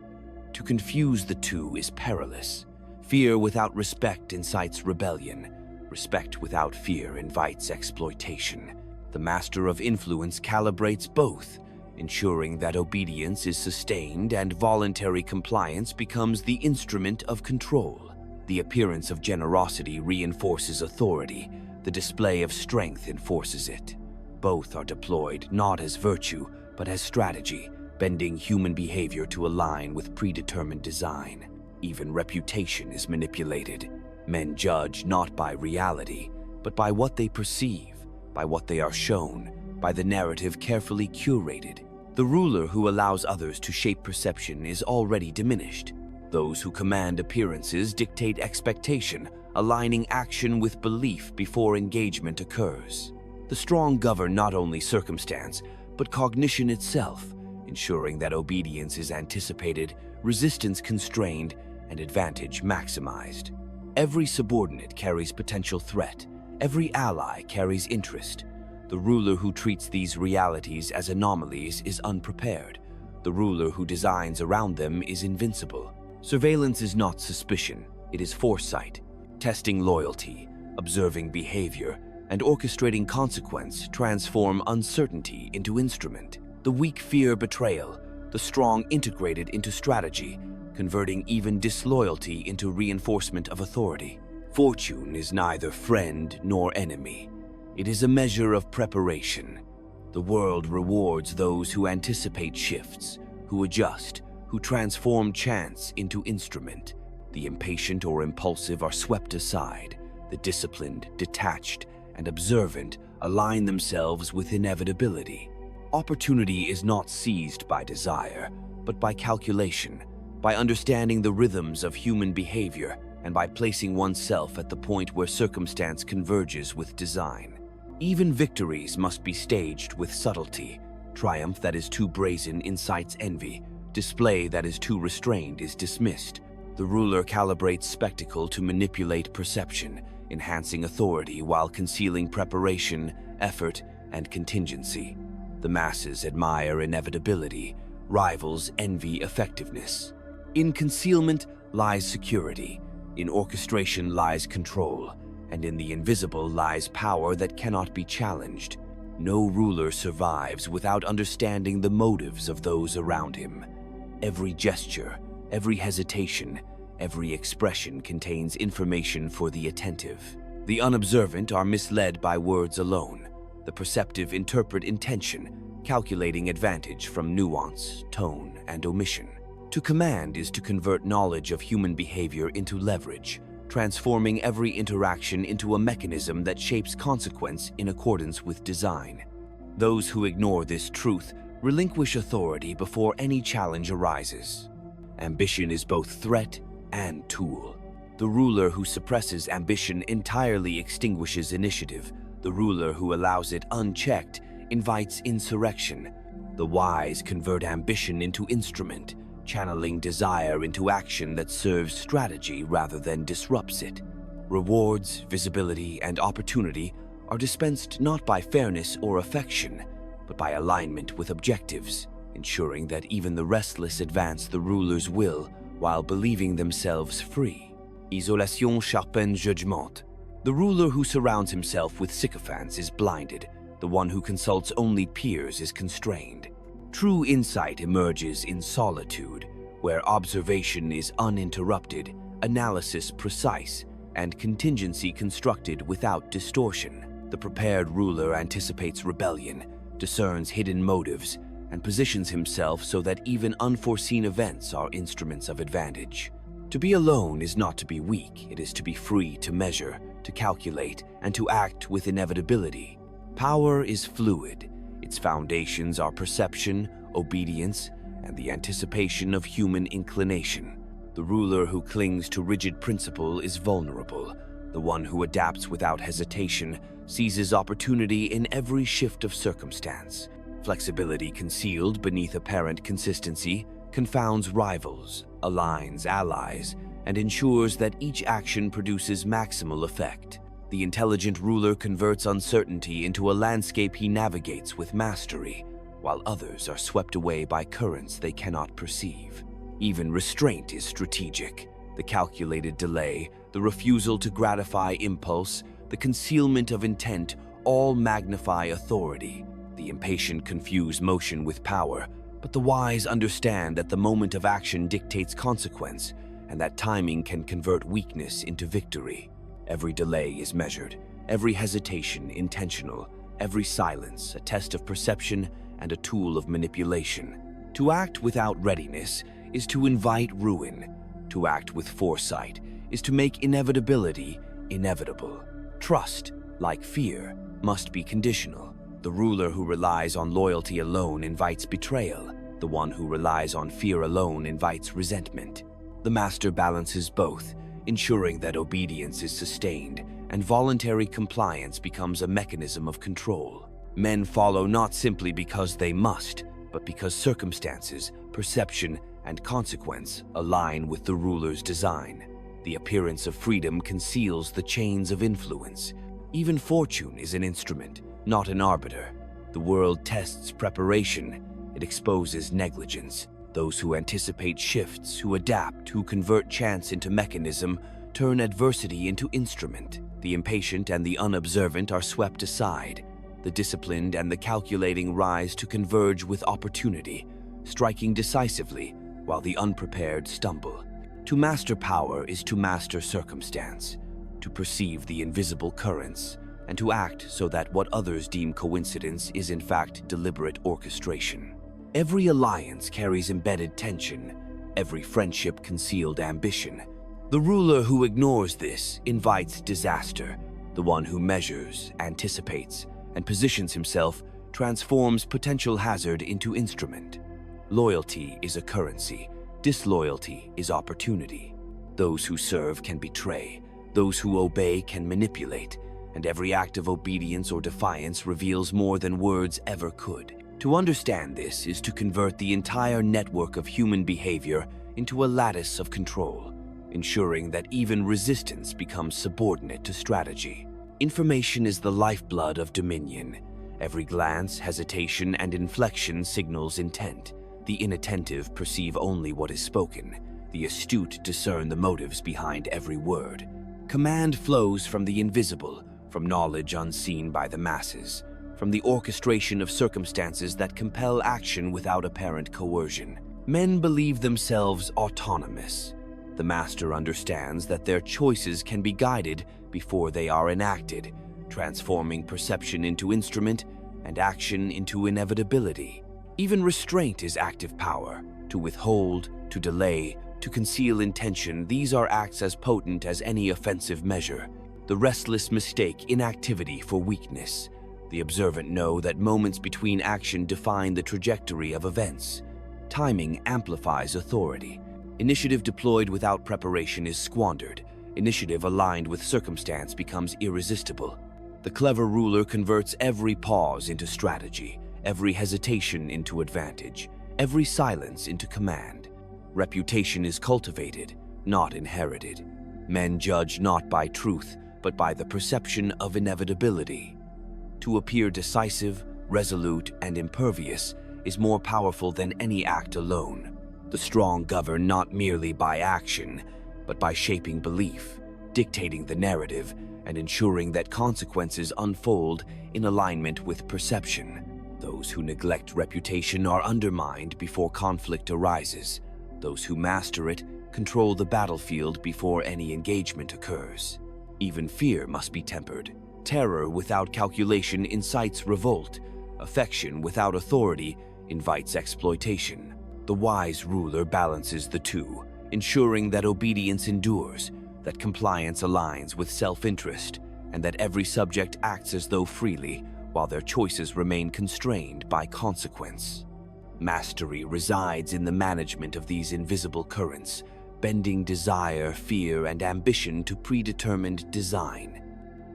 To confuse the two is perilous. Fear without respect incites rebellion. Respect without fear invites exploitation. The master of influence calibrates both, ensuring that obedience is sustained and voluntary compliance becomes the instrument of control. The appearance of generosity reinforces authority. The display of strength enforces it. Both are deployed not as virtue, but as strategy, bending human behavior to align with predetermined design. Even reputation is manipulated. Men judge not by reality, but by what they perceive, by what they are shown, by the narrative carefully curated. The ruler who allows others to shape perception is already diminished. Those who command appearances dictate expectation, aligning action with belief before engagement occurs. The strong govern not only circumstance, but cognition itself, ensuring that obedience is anticipated, resistance constrained, and advantage maximized. Every subordinate carries potential threat. Every ally carries interest. The ruler who treats these realities as anomalies is unprepared. The ruler who designs around them is invincible. Surveillance is not suspicion, it is foresight. Testing loyalty, observing behavior, and orchestrating consequence transform uncertainty into instrument. The weak fear betrayal, the strong integrated into strategy, converting even disloyalty into reinforcement of authority. Fortune is neither friend nor enemy. It is a measure of preparation. The world rewards those who anticipate shifts, who adjust, who transform chance into instrument. The impatient or impulsive are swept aside. The disciplined, detached, and observant align themselves with inevitability. Opportunity is not seized by desire, but by calculation, by understanding the rhythms of human behavior, and by placing oneself at the point where circumstance converges with design. Even victories must be staged with subtlety. Triumph that is too brazen incites envy. Display that is too restrained is dismissed. The ruler calibrates spectacle to manipulate perception, enhancing authority while concealing preparation, effort, and contingency. The masses admire inevitability. Rivals envy effectiveness. In concealment lies security. In orchestration lies control, and in the invisible lies power that cannot be challenged. No ruler survives without understanding the motives of those around him. Every gesture, every hesitation, every expression contains information for the attentive. The unobservant are misled by words alone. The perceptive interpret intention, calculating advantage from nuance, tone, and omission. To command is to convert knowledge of human behavior into leverage, transforming every interaction into a mechanism that shapes consequence in accordance with design. Those who ignore this truth relinquish authority before any challenge arises. Ambition is both threat and tool. The ruler who suppresses ambition entirely extinguishes initiative. The ruler who allows it unchecked invites insurrection. The wise convert ambition into instrument, channeling desire into action that serves strategy rather than disrupts it. Rewards, visibility, and opportunity are dispensed not by fairness or affection, but by alignment with objectives, ensuring that even the restless advance the ruler's will while believing themselves free. Isolation sharpens judgment. The ruler who surrounds himself with sycophants is blinded. The one who consults only peers is constrained. True insight emerges in solitude, where observation is uninterrupted, analysis precise, and contingency constructed without distortion. The prepared ruler anticipates rebellion, discerns hidden motives, and positions himself so that even unforeseen events are instruments of advantage. To be alone is not to be weak, it is to be free to measure, to calculate, and to act with inevitability. Power is fluid. Its foundations are perception, obedience, and the anticipation of human inclination. The ruler who clings to rigid principle is vulnerable. The one who adapts without hesitation seizes opportunity in every shift of circumstance. Flexibility concealed beneath apparent consistency confounds rivals, aligns allies, and ensures that each action produces maximal effect. The intelligent ruler converts uncertainty into a landscape he navigates with mastery, while others are swept away by currents they cannot perceive. Even restraint is strategic. The calculated delay, the refusal to gratify impulse, the concealment of intent all magnify authority. The impatient confuse motion with power, but the wise understand that the moment of action dictates consequence, and that timing can convert weakness into victory. Every delay is measured, every hesitation intentional, every silence a test of perception, and a tool of manipulation. To act without readiness is to invite ruin. To act with foresight is to make inevitability inevitable. Trust, like fear, must be conditional. The ruler who relies on loyalty alone invites betrayal. The one who relies on fear alone invites resentment. The master balances both, ensuring that obedience is sustained and voluntary compliance becomes a mechanism of control. Men follow not simply because they must, but because circumstances, perception, and consequence align with the ruler's design. The appearance of freedom conceals the chains of influence. Even fortune is an instrument, not an arbiter. The world tests preparation. It exposes negligence. Those who anticipate shifts, who adapt, who convert chance into mechanism, turn adversity into instrument. The impatient and the unobservant are swept aside. The disciplined and the calculating rise to converge with opportunity, striking decisively while the unprepared stumble. To master power is to master circumstance, to perceive the invisible currents, and to act so that what others deem coincidence is in fact deliberate orchestration. Every alliance carries embedded tension, every friendship concealed ambition. The ruler who ignores this invites disaster. The one who measures, anticipates, and positions himself transforms potential hazard into instrument. Loyalty is a currency. Disloyalty is opportunity. Those who serve can betray. Those who obey can manipulate. And every act of obedience or defiance reveals more than words ever could. To understand this is to convert the entire network of human behavior into a lattice of control, ensuring that even resistance becomes subordinate to strategy. Information is the lifeblood of dominion. Every glance, hesitation, and inflection signals intent. The inattentive perceive only what is spoken. The astute discern the motives behind every word. Command flows from the invisible, from knowledge unseen by the masses, from the orchestration of circumstances that compel action without apparent coercion. Men believe themselves autonomous. The master understands that their choices can be guided before they are enacted, transforming perception into instrument and action into inevitability. Even restraint is active power. To withhold, to delay, to conceal intention, these are acts as potent as any offensive measure. The restless mistake inactivity for weakness. The observant know that moments between action define the trajectory of events. Timing amplifies authority. Initiative deployed without preparation is squandered. Initiative aligned with circumstance becomes irresistible. The clever ruler converts every pause into strategy, every hesitation into advantage, every silence into command. Reputation is cultivated, not inherited. Men judge not by truth, but by the perception of inevitability. To appear decisive, resolute, and impervious is more powerful than any act alone. The strong govern not merely by action, but by shaping belief, dictating the narrative, and ensuring that consequences unfold in alignment with perception. Those who neglect reputation are undermined before conflict arises. Those who master it control the battlefield before any engagement occurs. Even fear must be tempered. Terror without calculation incites revolt. Affection without authority invites exploitation. The wise ruler balances the two, ensuring that obedience endures, that compliance aligns with self-interest, and that every subject acts as though freely, while their choices remain constrained by consequence. Mastery resides in the management of these invisible currents, bending desire, fear, and ambition to predetermined design.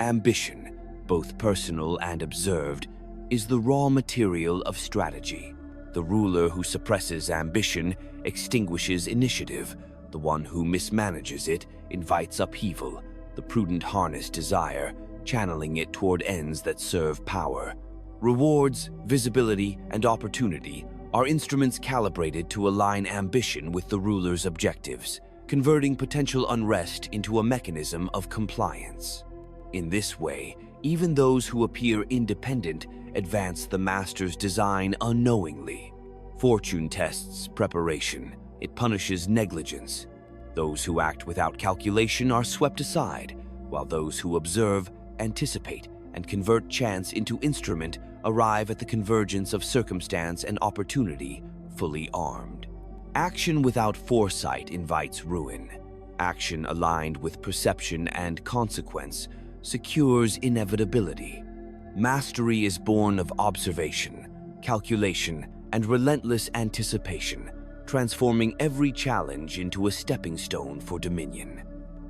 Ambition, both personal and observed, is the raw material of strategy. The ruler who suppresses ambition extinguishes initiative. The one who mismanages it invites upheaval. The prudent harness desire, channeling it toward ends that serve power. Rewards, visibility, and opportunity are instruments calibrated to align ambition with the ruler's objectives, converting potential unrest into a mechanism of compliance. In this way, even those who appear independent advance the master's design unknowingly. Fortune tests preparation. It punishes negligence. Those who act without calculation are swept aside, while those who observe, anticipate, and convert chance into instrument arrive at the convergence of circumstance and opportunity, fully armed. Action without foresight invites ruin. Action aligned with perception and consequence secures inevitability. Mastery is born of observation, calculation, and relentless anticipation, transforming every challenge into a stepping stone for dominion.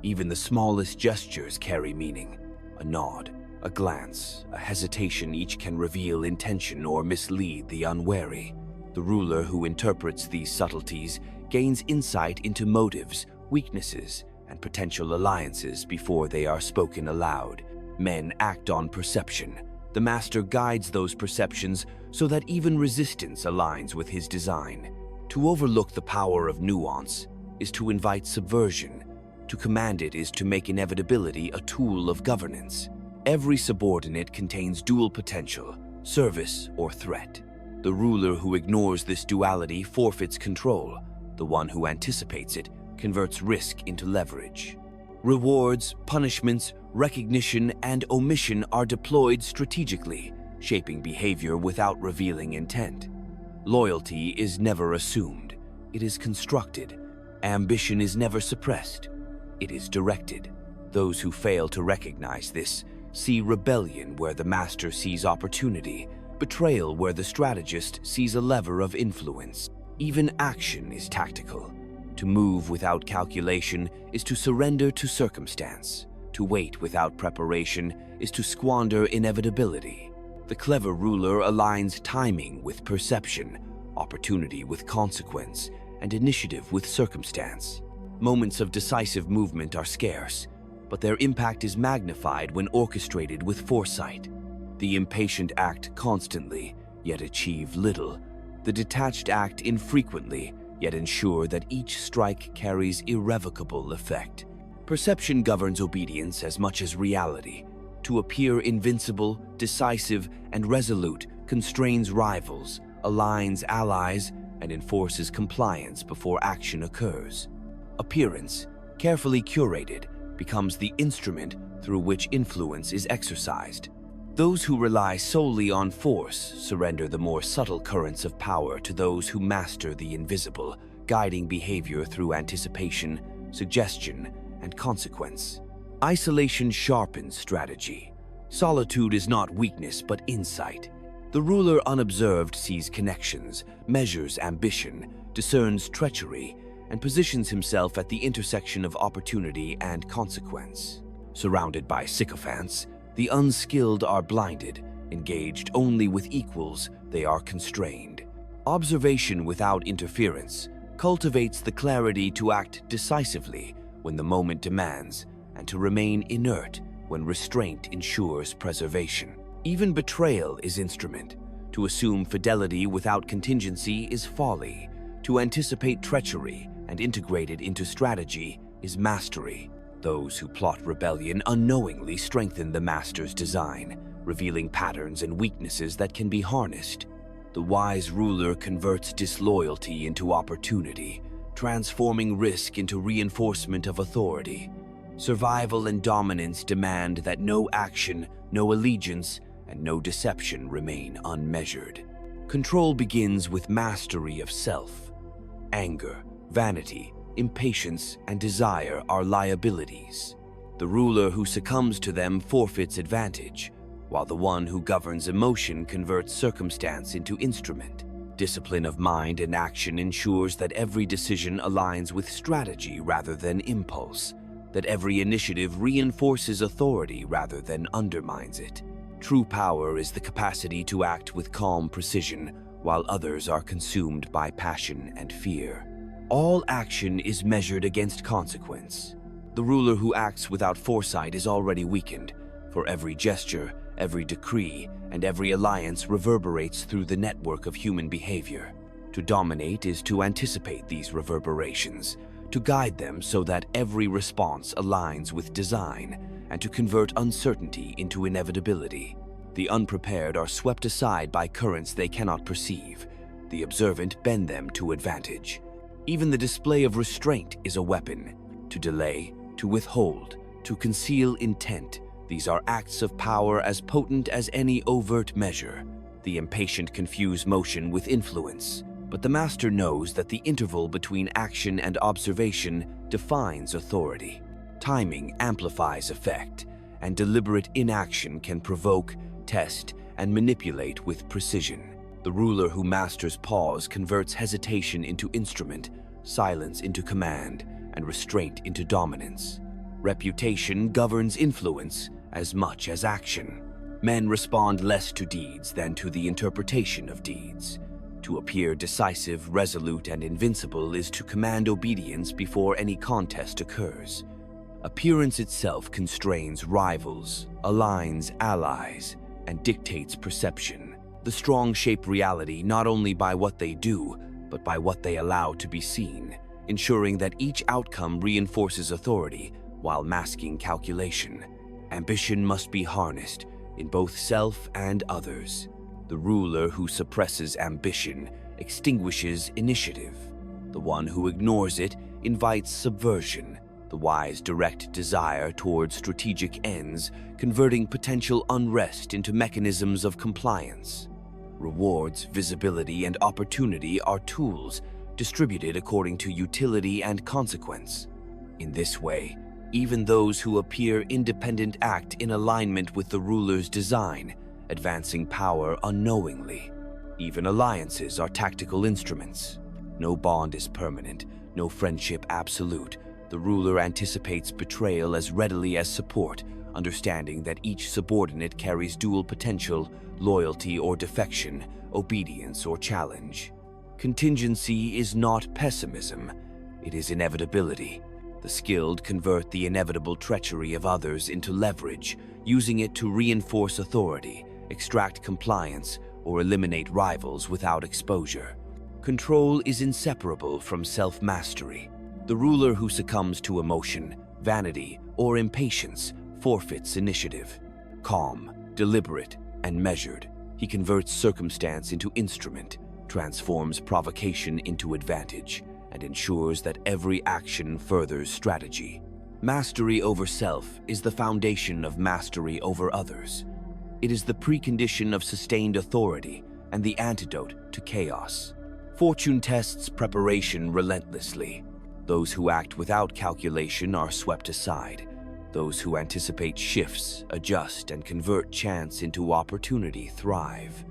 Even the smallest gestures carry meaning. A nod, a glance, a hesitation each can reveal intention or mislead the unwary. The ruler who interprets these subtleties gains insight into motives, weaknesses, and potential alliances before they are spoken aloud. Men act on perception. The master guides those perceptions so that even resistance aligns with his design. To overlook the power of nuance is to invite subversion. To command it is to make inevitability a tool of governance. Every subordinate contains dual potential, service or threat. The ruler who ignores this duality forfeits control. The one who anticipates it converts risk into leverage. Rewards, punishments, recognition, and omission are deployed strategically, shaping behavior without revealing intent. Loyalty is never assumed. It is constructed. Ambition is never suppressed. It is directed. Those who fail to recognize this see rebellion where the master sees opportunity, betrayal where the strategist sees a lever of influence. Even action is tactical. To move without calculation is to surrender to circumstance. To wait without preparation is to squander inevitability. The clever ruler aligns timing with perception, opportunity with consequence, and initiative with circumstance. Moments of decisive movement are scarce, but their impact is magnified when orchestrated with foresight. The impatient act constantly, yet achieve little. The detached act infrequently, yet ensure that each strike carries irrevocable effect. Perception governs obedience as much as reality. To appear invincible, decisive, and resolute constrains rivals, aligns allies, and enforces compliance before action occurs. Appearance, carefully curated, becomes the instrument through which influence is exercised. Those who rely solely on force surrender the more subtle currents of power to those who master the invisible, guiding behavior through anticipation, suggestion, and consequence. Isolation sharpens strategy. Solitude is not weakness but insight. The ruler unobserved sees connections, measures ambition, discerns treachery, and positions himself at the intersection of opportunity and consequence. Surrounded by sycophants, the unskilled are blinded. Engaged only with equals, they are constrained. Observation without interference cultivates the clarity to act decisively when the moment demands, and to remain inert when restraint ensures preservation. Even betrayal is instrument. To assume fidelity without contingency is folly. To anticipate treachery and integrate it into strategy is mastery. Those who plot rebellion unknowingly strengthen the master's design, revealing patterns and weaknesses that can be harnessed. The wise ruler converts disloyalty into opportunity, transforming risk into reinforcement of authority. Survival and dominance demand that no action, no allegiance, and no deception remain unmeasured. Control begins with mastery of self. Anger, vanity, impatience, and desire are liabilities. The ruler who succumbs to them forfeits advantage, while the one who governs emotion converts circumstance into instrument. Discipline of mind and action ensures that every decision aligns with strategy rather than impulse, that every initiative reinforces authority rather than undermines it. True power is the capacity to act with calm precision while others are consumed by passion and fear. All action is measured against consequence. The ruler who acts without foresight is already weakened, for every gesture, every decree, and every alliance reverberates through the network of human behavior. To dominate is to anticipate these reverberations, to guide them so that every response aligns with design, and to convert uncertainty into inevitability. The unprepared are swept aside by currents they cannot perceive. The observant bend them to advantage. Even the display of restraint is a weapon. To delay, to withhold, to conceal intent, these are acts of power as potent as any overt measure. The impatient confuse motion with influence, but the master knows that the interval between action and observation defines authority. Timing amplifies effect, and deliberate inaction can provoke, test, and manipulate with precision. The ruler who masters pause converts hesitation into instrument, silence into command, and restraint into dominance. Reputation governs influence as much as action. Men respond less to deeds than to the interpretation of deeds. To appear decisive, resolute, and invincible is to command obedience before any contest occurs. Appearance itself constrains rivals, aligns allies, and dictates perception. The strong shape reality not only by what they do, but by what they allow to be seen, ensuring that each outcome reinforces authority while masking calculation. Ambition must be harnessed in both self and others. The ruler who suppresses ambition extinguishes initiative. The one who ignores it invites subversion. The wise direct desire toward strategic ends, converting potential unrest into mechanisms of compliance. Rewards, visibility, and opportunity are tools distributed according to utility and consequence. In this way, even those who appear independent act in alignment with the ruler's design, advancing power unknowingly. Even alliances are tactical instruments. No bond is permanent, no friendship absolute. The ruler anticipates betrayal as readily as support, understanding that each subordinate carries dual potential, loyalty or defection, obedience or challenge. Contingency is not pessimism, it is inevitability. The skilled convert the inevitable treachery of others into leverage, using it to reinforce authority, extract compliance, or eliminate rivals without exposure. Control is inseparable from self-mastery. The ruler who succumbs to emotion, vanity, or impatience forfeits initiative. Calm, deliberate, and measured, he converts circumstance into instrument, transforms provocation into advantage, and ensures that every action furthers strategy. Mastery over self is the foundation of mastery over others. It is the precondition of sustained authority and the antidote to chaos. Fortune tests preparation relentlessly. Those who act without calculation are swept aside. Those who anticipate shifts, adjust, and convert chance into opportunity thrive.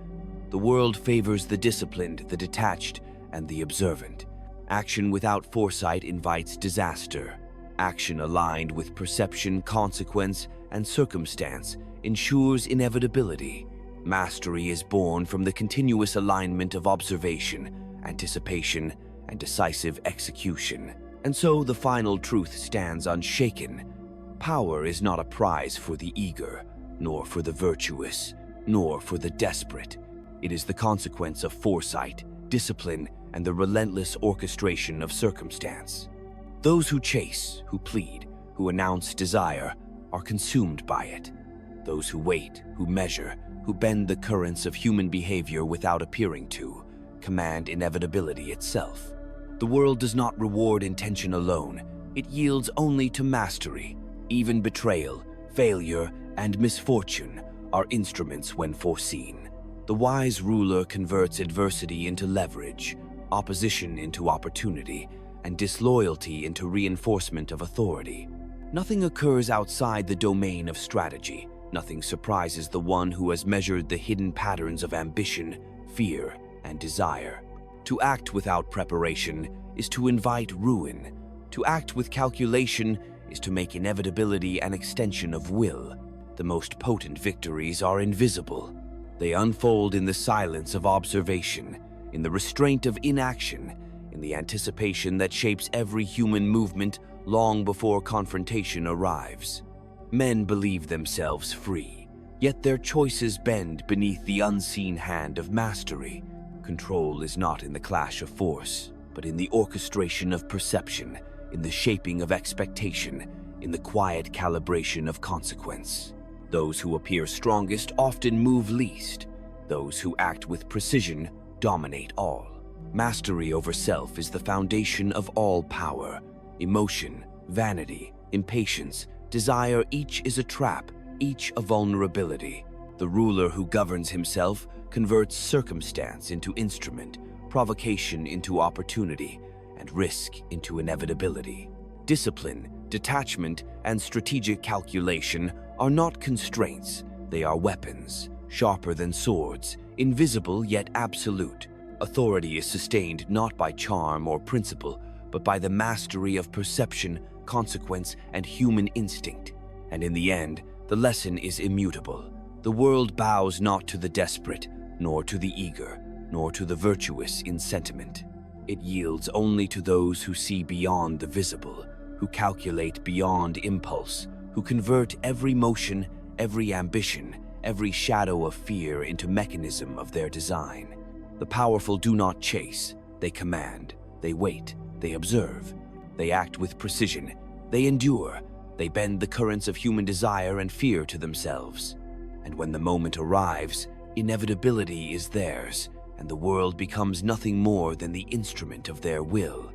The world favors the disciplined, the detached, and the observant. Action without foresight invites disaster. Action aligned with perception, consequence, and circumstance ensures inevitability. Mastery is born from the continuous alignment of observation, anticipation, and decisive execution. And so the final truth stands unshaken. Power is not a prize for the eager, nor for the virtuous, nor for the desperate. It is the consequence of foresight, discipline, and the relentless orchestration of circumstance. Those who chase, who plead, who announce desire, are consumed by it. Those who wait, who measure, who bend the currents of human behavior without appearing to, command inevitability itself. The world does not reward intention alone. It yields only to mastery. Even betrayal, failure, and misfortune are instruments when foreseen. The wise ruler converts adversity into leverage, opposition into opportunity, and disloyalty into reinforcement of authority. Nothing occurs outside the domain of strategy. Nothing surprises the one who has measured the hidden patterns of ambition, fear, and desire. To act without preparation is to invite ruin. To act with calculation is to make inevitability an extension of will. The most potent victories are invisible. They unfold in the silence of observation, in the restraint of inaction, in the anticipation that shapes every human movement long before confrontation arrives. Men believe themselves free, yet their choices bend beneath the unseen hand of mastery. Control is not in the clash of force, but in the orchestration of perception, in the shaping of expectation, in the quiet calibration of consequence. Those who appear strongest often move least. Those who act with precision dominate all. Mastery over self is the foundation of all power. Emotion, vanity, impatience, desire, each is a trap, each a vulnerability. The ruler who governs himself converts circumstance into instrument, provocation into opportunity, and risk into inevitability. Discipline, detachment, and strategic calculation are not constraints, they are weapons, sharper than swords, invisible yet absolute. Authority is sustained not by charm or principle, but by the mastery of perception, consequence, and human instinct. And in the end, the lesson is immutable. The world bows not to the desperate, nor to the eager, nor to the virtuous in sentiment. It yields only to those who see beyond the visible, who calculate beyond impulse, who convert every motion, every ambition, every shadow of fear into mechanism of their design. The powerful do not chase, they command, they wait, they observe, they act with precision, they endure, they bend the currents of human desire and fear to themselves. And when the moment arrives, inevitability is theirs, and the world becomes nothing more than the instrument of their will.